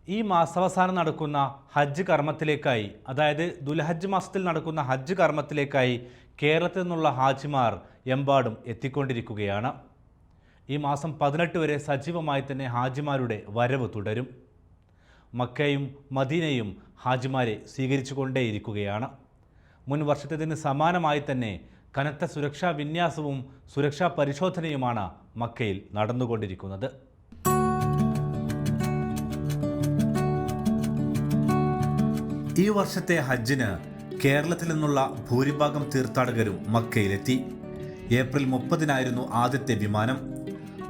ഈ മാസാവസാനം നടക്കുന്ന ഹജ്ജ് കർമ്മത്തിലേക്കായി, അതായത് ദുൽഹജ്ജ് മാസത്തിൽ നടക്കുന്ന ഹജ്ജ് കർമ്മത്തിലേക്കായി കേരളത്തിൽ നിന്നുള്ള ഹാജിമാർ എമ്പാടും എത്തിക്കൊണ്ടിരിക്കുകയാണ്. ഈ മാസം 18 വരെ സജീവമായി തന്നെ ഹാജിമാരുടെ വരവ് തുടരും. മക്കയും മദീനയും ഹാജിമാരെ സ്വീകരിച്ചു കൊണ്ടേയിരിക്കുകയാണ്. മുൻ വർഷത്തേതിന് സമാനമായി തന്നെ കനത്ത സുരക്ഷാ വിന്യാസവും സുരക്ഷാ പരിശോധനയുമാണ് മക്കയിൽ നടന്നുകൊണ്ടിരിക്കുന്നത്. ഈ വർഷത്തെ ഹജ്ജിന് കേരളത്തിൽ നിന്നുള്ള ഭൂരിഭാഗം തീർത്ഥാടകരും മക്കയിലെത്തി. ഏപ്രിൽ 30-നായിരുന്നു ആദ്യത്തെ വിമാനം.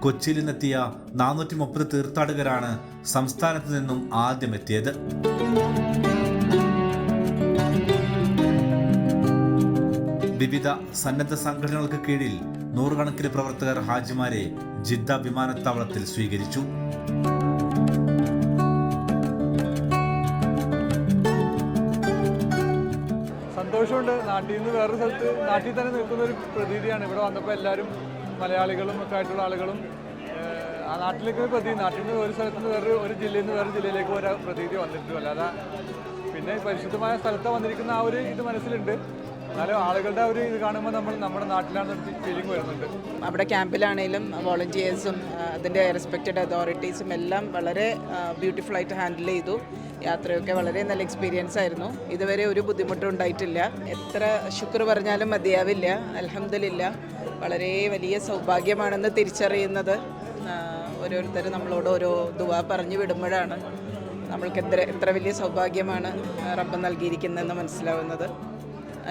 കൊച്ചിയിൽ നിന്നെത്തിയ 430 തീർത്ഥാടകരാണ് സംസ്ഥാനത്ത് നിന്നും ആദ്യം എത്തിയത്. വിവിധ സന്നദ്ധ സംഘടനകൾക്ക് കീഴിൽ നൂറുകണക്കിന് പ്രവർത്തകർ ഹാജിമാരെ ജിദ്ദ വിമാനത്താവളത്തിൽ സ്വീകരിച്ചു. സന്തോഷമുണ്ട്. നാട്ടിൽ നിന്ന് വേറൊരു സ്ഥലത്ത് നാട്ടിൽ തന്നെ നിൽക്കുന്ന ഒരു പ്രതീതിയാണ്. ഇവിടെ വന്നപ്പോൾ എല്ലാവരും മലയാളികളും ഒക്കെ ആയിട്ടുള്ള ആളുകളും ആ നാട്ടിലേക്ക് പ്രതീതി, നാട്ടിൽ നിന്ന് ഒരു സ്ഥലത്ത് നിന്ന് ഒരു ജില്ലയിൽ നിന്ന് വേറെ ജില്ലയിലേക്ക് ഒരു പ്രതീതി വന്നിട്ടുണ്ട്. അല്ലാതെ പിന്നെ പരിശുദ്ധമായ സ്ഥലത്താണ് വന്നിരിക്കുന്ന ആ ഒരു ഇത് മനസ്സിലുണ്ട്. എന്നാലും ആളുകളുടെ ഒരു ഇത് കാണുമ്പോൾ നമ്മുടെ നാട്ടിലാണെന്നൊരു ഫീലിംഗ് വരുന്നുണ്ട്. അവിടെ ക്യാമ്പിലാണെങ്കിലും വോളണ്ടിയേഴ്സും അതിൻ്റെ റെസ്പെക്റ്റഡ് അതോറിറ്റീസും എല്ലാം വളരെ ബ്യൂട്ടിഫുള്ളായിട്ട് ഹാൻഡിൽ ചെയ്തു. യാത്രയൊക്കെ വളരെ നല്ല എക്സ്പീരിയൻസ് ആയിരുന്നു. ഇതുവരെ ഒരു ബുദ്ധിമുട്ടും ഉണ്ടായിട്ടില്ല. എത്ര ശുക്ർ പറഞ്ഞാലും മതിയാവില്ല. അൽഹംദുലില്ലാ, വളരെ വലിയ സൗഭാഗ്യമാണെന്ന് തിരിച്ചറിയുന്നത് ഓരോരുത്തർ നമ്മളോട് ഓരോ ദുആ പറഞ്ഞു വിടുമ്പോഴാണ് നമ്മൾക്ക് എത്ര വലിയ സൗഭാഗ്യമാണ് റബ്ബ് നൽകിയിരിക്കുന്നതെന്ന് മനസ്സിലാവുന്നത്.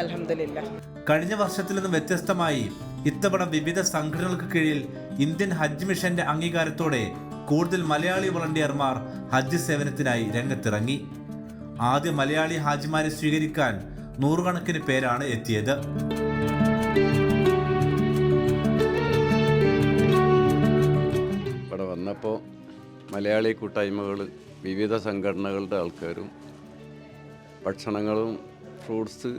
അൽഹംദുലില്ലാ. കഴിഞ്ഞ വർഷത്തിൽ നിന്നും വ്യത്യസ്തമായി ഇത്തവണ വിവിധ സംഘടനകൾക്ക് കീഴിൽ ഇന്ത്യൻ ഹജ്ജ് മിഷന്റെ അംഗീകാരത്തോടെ കൂടുതൽ മലയാളി വളണ്ടിയർമാർ ഹജ്ജ് സേവനത്തിനായി രംഗത്തിറങ്ങി. ആദ്യ മലയാളി ഹാജിമാരെ സ്വീകരിക്കാൻ നൂറുകണക്കിന് പേരാണ് എത്തിയത്. ഇവിടെ വന്നപ്പോൾ മലയാളി കൂട്ടായ്മകൾ, വിവിധ സംഘടനകളുടെ ആൾക്കാരും ഭക്ഷണങ്ങളും ഫ്രൂട്ട്സ്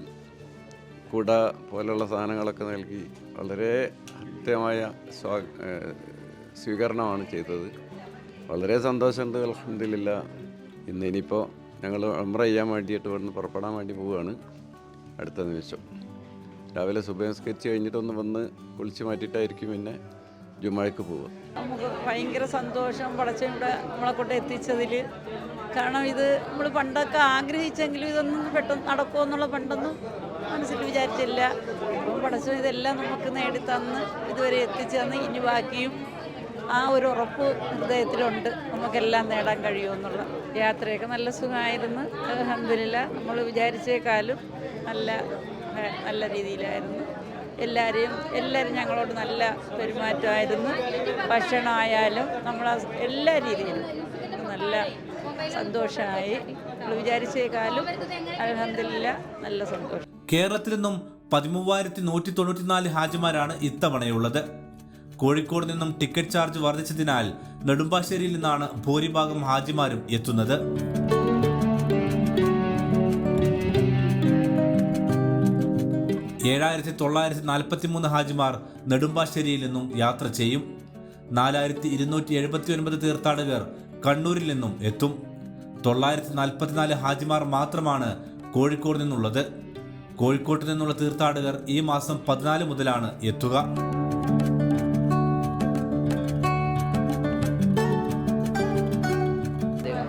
കുട പോലുള്ള സാധനങ്ങളൊക്കെ നൽകി വളരെ കൃത്യമായ സ്വീകരണമാണ് ചെയ്തത്. വളരെ സന്തോഷമുണ്ട്. അൽഹംദുലില്ലാ. ഇനിയിപ്പോൾ ഞങ്ങൾ ഉംറ ചെയ്യാൻ വേണ്ടിയിട്ട് ഇവിടുന്ന് പുറപ്പെടാൻ വേണ്ടി പോവുകയാണ്. അടുത്ത നിമിഷം രാവിലെ സുബഹി നിസ്കരിച്ച് കഴിഞ്ഞിട്ടൊന്ന് വന്ന് കുളിച്ച് മാറ്റിയിട്ടായിരിക്കും പിന്നെ ജുമാക്ക് പോവുക. നമുക്ക് ഭയങ്കര സന്തോഷം പടച്ചവൻ ഇവിടെ നമ്മളെ കൊണ്ട് എത്തിച്ചതിൽ. കാരണം ഇത് നമ്മൾ പണ്ടൊക്കെ ആഗ്രഹിച്ചെങ്കിലും ഇതൊന്നും പെട്ടെന്ന് നടക്കുമോ എന്നുള്ള പണ്ടൊന്നും മനസ്സിൽ വിചാരിച്ചില്ല. അപ്പം പടച്ചവൻ ഇതെല്ലാം നമുക്ക് നേടിത്തന്ന് ഇതുവരെ എത്തിച്ചു തന്ന് ഇനി ബാക്കിയും ആ ഒരു ഉറപ്പ് ഹൃദയത്തിലുണ്ട്, നമുക്കെല്ലാം നേടാൻ കഴിയുമെന്നുള്ള. യാത്രയൊക്കെ നല്ല സുഖമായിരുന്നു. അൽഹംദുലില്ലാ. നമ്മൾ വിചാരിച്ചേക്കാളും നല്ല രീതിയിലായിരുന്നു. എല്ലാവരും ഞങ്ങളോട് നല്ല പെരുമാറ്റമായിരുന്നു. ഭക്ഷണമായാലും നമ്മൾ എല്ലാ രീതിയിലും നല്ല സന്തോഷമായി. നമ്മൾ വിചാരിച്ചേക്കാളും അൽഹംദുലില്ലാ നല്ല സന്തോഷം. കേരളത്തിൽ നിന്നും 13,194 ഹാജിമാരാണ് ഇത്തവണയുള്ളത്. കോഴിക്കോട് നിന്നും ടിക്കറ്റ് ചാർജ് വർദ്ധിച്ചതിനാൽ നെടുമ്പാശ്ശേരിയിൽ നിന്നാണ് ഭൂരിഭാഗം ഹാജിമാരും എത്തുന്നത്. $7,943 ഹാജിമാർ നെടുമ്പാശ്ശേരിയിൽ നിന്നും യാത്ര ചെയ്യും. 4,279 തീർത്ഥാടകർ കണ്ണൂരിൽ നിന്നും എത്തും. 944 ഹാജിമാർ മാത്രമാണ് കോഴിക്കോട് നിന്നുള്ളത്. കോഴിക്കോട്ട് നിന്നുള്ള തീർത്ഥാടകർ ഈ മാസം 14 മുതലാണ് എത്തുക.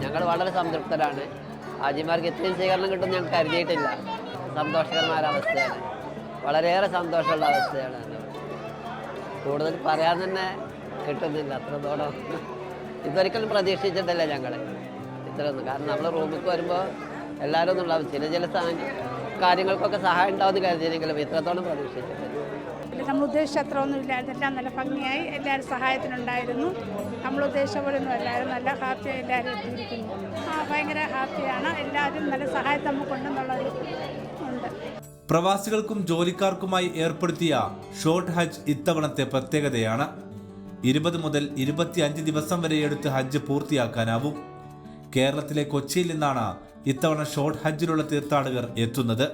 ഞങ്ങൾ വളരെ സംതൃപ്തരാണ്. ഹാജിമാർക്ക് ഇത്രയും സ്വീകരണം കിട്ടും ഞങ്ങൾക്ക് കരുതിയിട്ടില്ല. സന്തോഷകരമായ അവസ്ഥയാണ്. വളരെയേറെ സന്തോഷമുള്ള അവസ്ഥയാണ്. കൂടുതൽ പറയാൻ തന്നെ കിട്ടുന്നില്ല. അത്രത്തോളം ഇതൊരിക്കലും പ്രതീക്ഷിച്ചിട്ടില്ല ഞങ്ങൾ ഇത്രയൊന്നും. കാരണം നമ്മൾ റൂമിൽ വരുമ്പോൾ എല്ലാവരും ഒന്നും ഉണ്ടാവും. ചില കാര്യങ്ങൾക്കൊക്കെ സഹായം ഉണ്ടാവുമെന്ന് കരുതിയെങ്കിലും ഇത്രത്തോളം പ്രതീക്ഷിച്ചിട്ടില്ല. നമ്മൾ ഉദ്ദേശിച്ച അത്ര ഒന്നുമില്ല. ഇതെല്ലാം നല്ല ഭംഗിയായി എല്ലാവരും സഹായത്തിനുണ്ടായിരുന്നു. നമ്മൾ ഉദ്ദേശിച്ച പോലെ ഒന്നും എല്ലാവരും നല്ല ഹാപ്പിയായി എല്ലാവരും എത്തിയിരിക്കുന്നു. ഭയങ്കര ഹാപ്പിയാണ്. എല്ലാവരും നല്ല സഹായം നമുക്കുണ്ടെന്നുള്ളത് ഉണ്ട്. പ്രവാസികൾക്കും ജോലിക്കാർക്കുമായി ഏർപ്പെടുത്തിയ ഷോർട്ട് ഹജ്ജ് ഇത്തവണത്തെ പ്രത്യേകതയാണ്. 20 മുതൽ 25 ദിവസം വരെ എടുത്ത് ഹജ്ജ് പൂർത്തിയാക്കാനാവും. കേരളത്തിലെ കൊച്ചിയിൽ നിന്നാണ് ഇത്തവണ ഷോർട്ട് ഹജ്ജിലുള്ള തീർത്ഥാടകർ എത്തുന്നത്.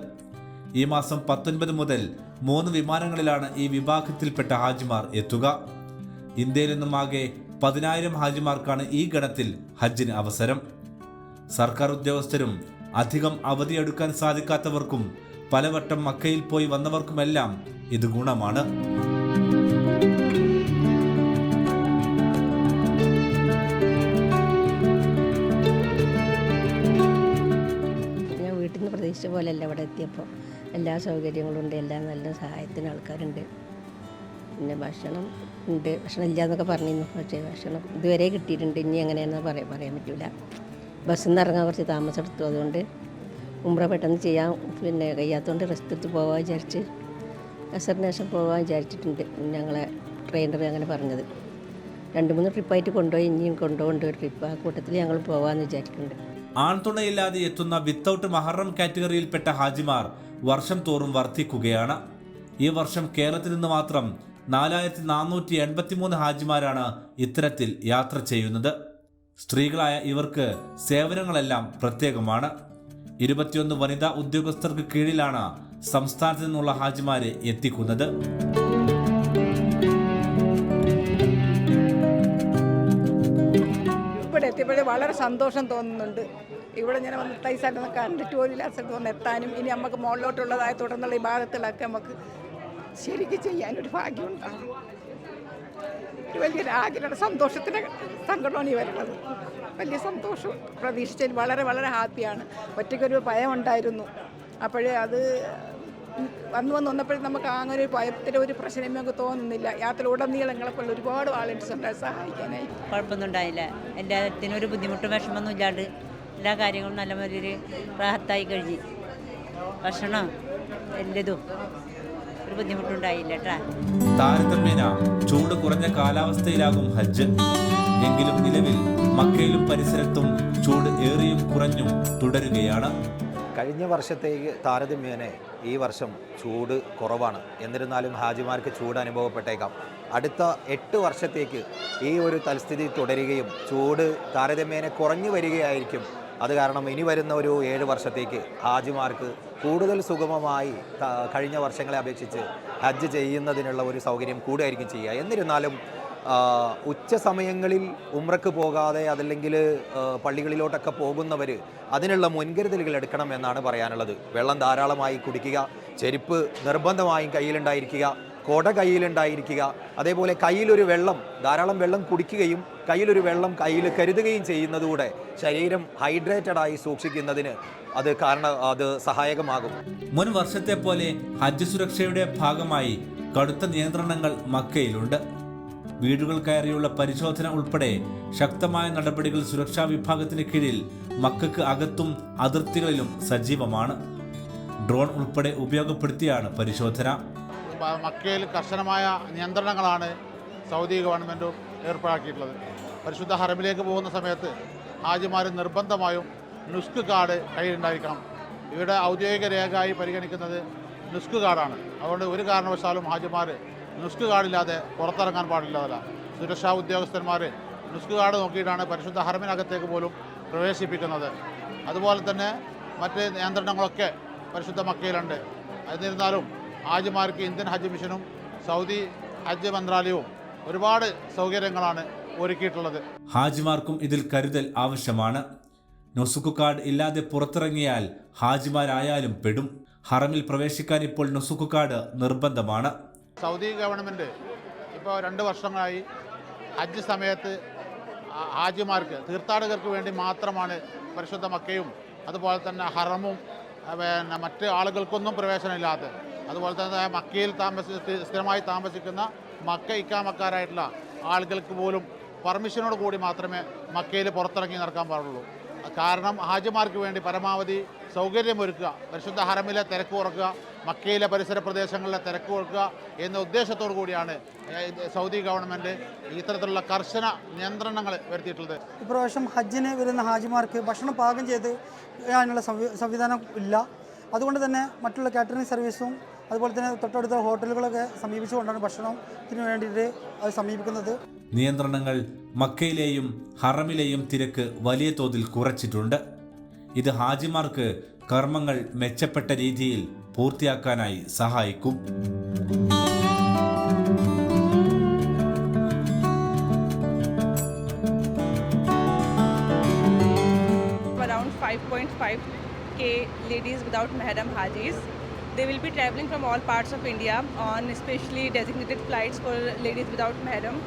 ഈ മാസം 19 മുതൽ 3 വിമാനങ്ങളിലാണ് ഈ വിഭാഗത്തിൽപ്പെട്ട ഹാജിമാർ എത്തുക. ഇന്ത്യയിൽ നിന്നും ആകെ 10,000 ഹാജിമാർക്കാണ് ഈ ഗണത്തിൽ ഹജ്ജിന് അവസരം. സർക്കാർ ഉദ്യോഗസ്ഥരും അധികം അവധിയെടുക്കാൻ സാധിക്കാത്തവർക്കും പലവട്ടം മക്കയിൽ പോയി വന്നവർക്കുമെല്ലാം ഇത് ഗുണമാണ്. ഞാൻ വീട്ടിൽ നിന്ന് പ്രതീക്ഷിച്ച പോലെയല്ല ഇവിടെ എത്തിയപ്പോൾ. എല്ലാ സൗകര്യങ്ങളും ഉണ്ട്, എല്ലാം നല്ല സഹായത്തിന് ആൾക്കാരുണ്ട്. പിന്നെ ഭക്ഷണം ഉണ്ട്, ഭക്ഷണം ഇല്ല എന്നൊക്കെ പറഞ്ഞിരുന്നു. പക്ഷേ ഭക്ഷണം ഇതുവരെ കിട്ടിയിട്ടുണ്ട്. ഇനി എങ്ങനെയാണെന്ന് പറയാൻ പറ്റില്ല. ബസ്സിൽ നിന്ന് ഇറങ്ങാൻ കുറച്ച് താമസം എടുത്തു. അതുകൊണ്ട് ഉംറ പെട്ടെന്ന് ചെയ്യാൻ കഴിയാത്തതുകൊണ്ട് റെസ്റ്റ് എടുത്ത് പോകാൻ വിചാരിച്ച് ഡെസ്റ്റിനേഷൻ പോകാൻ വിചാരിച്ചിട്ടുണ്ട്. ഞങ്ങളെ ട്രെയിനർ അങ്ങനെ പറഞ്ഞത് 2-3 ട്രിപ്പായിട്ട് കൊണ്ടുപോയി, ഇനിയും കൊണ്ടുപോകേണ്ട ഒരു ട്രിപ്പ്. ആ കൂട്ടത്തിൽ ഞങ്ങൾ പോകാമെന്ന് വിചാരിക്കുന്നുണ്ട്. ആൺതുണയില്ലാതെ എത്തുന്ന വിത്തൗട്ട് മഹറം കാറ്റഗറിയിൽപ്പെട്ട ഹാജിമാർ വർഷം തോറും വർദ്ധിക്കുകയാണ്. ഈ വർഷം കേരളത്തിൽ നിന്ന് മാത്രം 4483 ഹാജിമാരാണ് ഇത്തരത്തിൽ യാത്ര ചെയ്യുന്നത്. സ്ത്രീകളായ ഇവർക്ക് സേവനങ്ങളെല്ലാം പ്രത്യേകമാണ്. 21 വനിതാ ഉദ്യോഗസ്ഥർക്ക് കീഴിലാണ് സംസ്ഥാനത്ത് നിന്നുള്ള ഹാജിമാരെ എത്തിക്കുന്നത്. ഇവിടെ എത്തിയപ്പോഴേ വളരെ സന്തോഷം തോന്നുന്നുണ്ട്. ഇവിടെ ഞാൻ വന്ന് തൈസായിട്ട് കണ്ടിട്ട് പോലില്ല സ്ഥലത്ത് വന്ന് എത്താനും ഇനി നമുക്ക് മുകളിലോട്ടുള്ളതായ തുടർന്നുള്ള ഈ ഭാഗത്തിലൊക്കെ നമുക്ക് ശരിക്കും ചെയ്യാനൊരു ഭാഗ്യമുണ്ടാകും. ഒരു വലിയൊരു ആഗ്രഹം, സന്തോഷത്തിൻ്റെ സങ്കടമാണ് ഈ വരുന്നത്. വലിയ സന്തോഷം പ്രതീക്ഷിച്ചതിൽ വളരെ വളരെ ഹാപ്പിയാണ്. ഒറ്റയ്ക്കൊരു ഭയമുണ്ടായിരുന്നു. അപ്പോഴേ അത് വന്നപ്പോഴും നമുക്ക് അങ്ങനെ ഒരു ഭയത്തിൻ്റെ ഒരു പ്രശ്നം നമുക്ക് തോന്നുന്നില്ല. യാത്ര ഉടനീളങ്ങളെപ്പോലുള്ള ഒരുപാട് വാളണ്ടിയേഴ്സ് ഉണ്ടായി സഹായിക്കാനായി. കുഴപ്പമൊന്നും ഉണ്ടായില്ല. എല്ലാത്തിനും ഒരു ബുദ്ധിമുട്ടും വിഷമമൊന്നും ഇല്ലാണ്ട് എല്ലാ കാര്യങ്ങളും നല്ല മാതിരി റാഹത്തായി കഴിഞ്ഞ്. ഭക്ഷണം എല്ലതും ഒരു ബുദ്ധിമുട്ടുണ്ടായില്ല കേട്ടാ. താരതമ്യേന ചൂട് കുറഞ്ഞ കാലാവസ്ഥയിലാകും ഹജ്ജ്. എങ്കിലും നിലവിൽ മക്കയിലും പരിസരത്തും ചൂട് ഏറിയും കുറഞ്ഞും തുടരുകയാണ്. കഴിഞ്ഞ വർഷത്തേക്ക് താരതമ്യേന ഈ വർഷം ചൂട് കുറവാണ്. എന്നിരുന്നാലും ഹാജിമാർക്ക് ചൂട് അനുഭവപ്പെട്ടേക്കാം. അടുത്ത 8 വർഷത്തേക്ക് ഈ ഒരു തൽസ്ഥിതി തുടരുകയും ചൂട് താരതമ്യേന കുറഞ്ഞു വരികയായിരിക്കും. അത് കാരണം ഇനി വരുന്ന ഒരു 7 വർഷത്തേക്ക് ഹാജിമാർക്ക് കൂടുതൽ സുഗമമായി കഴിഞ്ഞ വർഷങ്ങളെ അപേക്ഷിച്ച് ഹജ്ജ് ചെയ്യുന്നതിനുള്ള ഒരു സൗകര്യം കൂടുതലായിരിക്കും ചെയ്യുക. എന്നിരുന്നാലും ഉച്ച സമയങ്ങളിൽ ഉംറക്ക് പോകാതെ അതല്ലെങ്കിൽ പള്ളികളിലോട്ടൊക്കെ പോകുന്നവർ അതിനുള്ള മുൻകരുതലുകൾ എടുക്കണം എന്നാണ് പറയാനുള്ളത്. വെള്ളം ധാരാളമായി കുടിക്കുക, ചെരുപ്പ് നിർബന്ധമായും കയ്യിലുണ്ടായിരിക്കുക, കൊട കയ്യിലുണ്ടായിരിക്കുക, അതേപോലെ കയ്യിലൊരു ധാരാളം വെള്ളം കുടിക്കുകയും കയ്യിലൊരു വെള്ളം കയ്യിൽ കരുതുകയും ചെയ്യുന്നതൂടെ ശരീരം ഹൈഡ്രേറ്റഡായി സൂക്ഷിക്കുന്നതിന് അത് സഹായകമാകും. മുൻ വർഷത്തെ പോലെ ഹജ്ജ് സുരക്ഷയുടെ ഭാഗമായി കടുത്ത നിയന്ത്രണങ്ങൾ മക്കയിലുണ്ട്. വീടുകൾ കയറിയുള്ള പരിശോധന ഉൾപ്പെടെ ശക്തമായ നടപടികൾ സുരക്ഷാ വിഭാഗത്തിന് കീഴിൽ മക്കൾക്ക് അകത്തും അതിർത്തികളിലും സജീവമാണ്. ഡ്രോൺ ഉൾപ്പെടെ ഉപയോഗപ്പെടുത്തിയാണ് പരിശോധന. മക്കയിൽ കർശനമായ നിയന്ത്രണങ്ങളാണ് സൗദി ഗവൺമെൻറ് ഏർപ്പാക്കിയിട്ടുള്ളത്. പരിശുദ്ധ ഹറമിലേക്ക് പോകുന്ന സമയത്ത് ഹാജിമാർ നിർബന്ധമായും നുസ്ക് കാർഡ് കയ്യിലുണ്ടായിരിക്കണം. ഇവിടെ ഔദ്യോഗിക രേഖയായി പരിഗണിക്കുന്നത് നുസ്ക് കാർഡാണ്. അതുകൊണ്ട് ഒരു കാരണവശാലും ഹാജിമാർ നുസ്ക് കാർഡില്ലാതെ പുറത്തിറങ്ങാൻ പാടില്ലതല്ല. സുരക്ഷാ ഉദ്യോഗസ്ഥന്മാർ നുസ്ക് കാർഡ് നോക്കിയിട്ടാണ് പരിശുദ്ധ ഹറമിനകത്തേക്ക് പോലും പ്രവേശിപ്പിക്കുന്നത്. അതുപോലെ തന്നെ മറ്റ് നിയന്ത്രണങ്ങളൊക്കെ പരിശുദ്ധ മക്കയിലുണ്ട്. എന്നിരുന്നാലും ഹാജിമാർക്ക് ഇന്ത്യൻ ഹജ്ജ് മിഷനും സൗദി ഹജ്ജ് മന്ത്രാലയവും ഒരുപാട് സൗകര്യങ്ങളാണ് ഒരുക്കിയിട്ടുള്ളത്. ഹാജിമാർക്കും ഇതിൽ കരുതൽ ആവശ്യമാണ്. നുസുക്ക് കാർഡ് ഇല്ലാതെ പുറത്തിറങ്ങിയാൽ ഹാജിമാരായാലും പെടും. ഹറമിൽ പ്രവേശിക്കാൻ ഇപ്പോൾ നുസുക്ക് കാർഡ് നിർബന്ധമാണ്. സൗദി ഗവൺമെൻറ് ഇപ്പോൾ 2 വർഷങ്ങളായി ഹജ്ജ് സമയത്ത് ഹാജിമാർക്ക് തീർത്ഥാടകർക്ക് വേണ്ടി മാത്രമാണ് പരിശുദ്ധ മക്കയും അതുപോലെ തന്നെ ഹറമും മറ്റ് ആളുകൾക്കൊന്നും പ്രവേശനമില്ലാത്തത്. അതുപോലെ തന്നെ മക്കയിൽ സ്ഥിരമായി താമസിക്കുന്ന മക്ക ഇക്കാമക്കാരായിട്ടുള്ള ആളുകൾക്ക് പോലും പെർമിഷനോട് കൂടി മാത്രമേ മക്കയിൽ പുറത്തിറങ്ങി നടക്കാൻ പാടുള്ളൂ. കാരണം ഹാജിമാർക്ക് വേണ്ടി പരമാവധി സൗകര്യമൊരുക്കുക, പരിശുദ്ധ ഹറമിലെ തിരക്ക് കുറക്കുക, മക്കയിലെ പരിസര പ്രദേശങ്ങളിലെ തിരക്ക് കുറക്കുക എന്ന ഉദ്ദേശത്തോടു കൂടിയാണ് സൗദി ഗവൺമെൻറ് ഇത്തരത്തിലുള്ള കർശന നിയന്ത്രണങ്ങൾ വരുത്തിയിട്ടുള്ളത്. ഇപ്രാവശ്യം ഹജ്ജിന് വരുന്ന ഹാജിമാർക്ക് ഭക്ഷണം പാകം ചെയ്ത് അതിനുള്ള സംവിധാനം ഇല്ല. അതുകൊണ്ട് തന്നെ മറ്റുള്ള കാറ്ററിംഗ് സർവീസും അതുപോലെ തന്നെ തൊട്ടടുത്ത ഹോട്ടലുകളൊക്കെ സമീപിച്ചുകൊണ്ടാണ് ഭക്ഷണത്തിന് വേണ്ടിയിട്ട് അത് സമീപിക്കുന്നത്. നിയന്ത്രണങ്ങൾ മക്കയിലെയും ഹറമിലെയും തിരക്ക് വലിയ തോതിൽ കുറച്ചിട്ടുണ്ട്. ഇത് ഹാജിമാർക്ക് കർമ്മങ്ങൾ മെച്ചപ്പെട്ട രീതിയിൽ പൂർത്തിയാക്കാനായി സഹായിക്കും. Around 5.5k ladies without mahram hajis. They will be traveling from all parts of India on especially designated flights for ladies without mahram.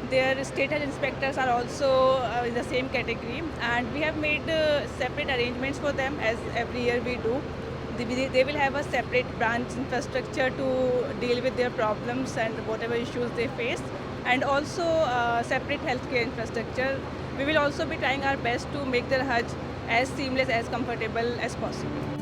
Their state health inspectors are also in the same category, and we have made separate arrangements for them as every year we do. They will have a separate branch infrastructure to deal with their problems and whatever issues they face, and also separate healthcare infrastructure. We will also be trying our best to make their Hajj as seamless, as comfortable as possible.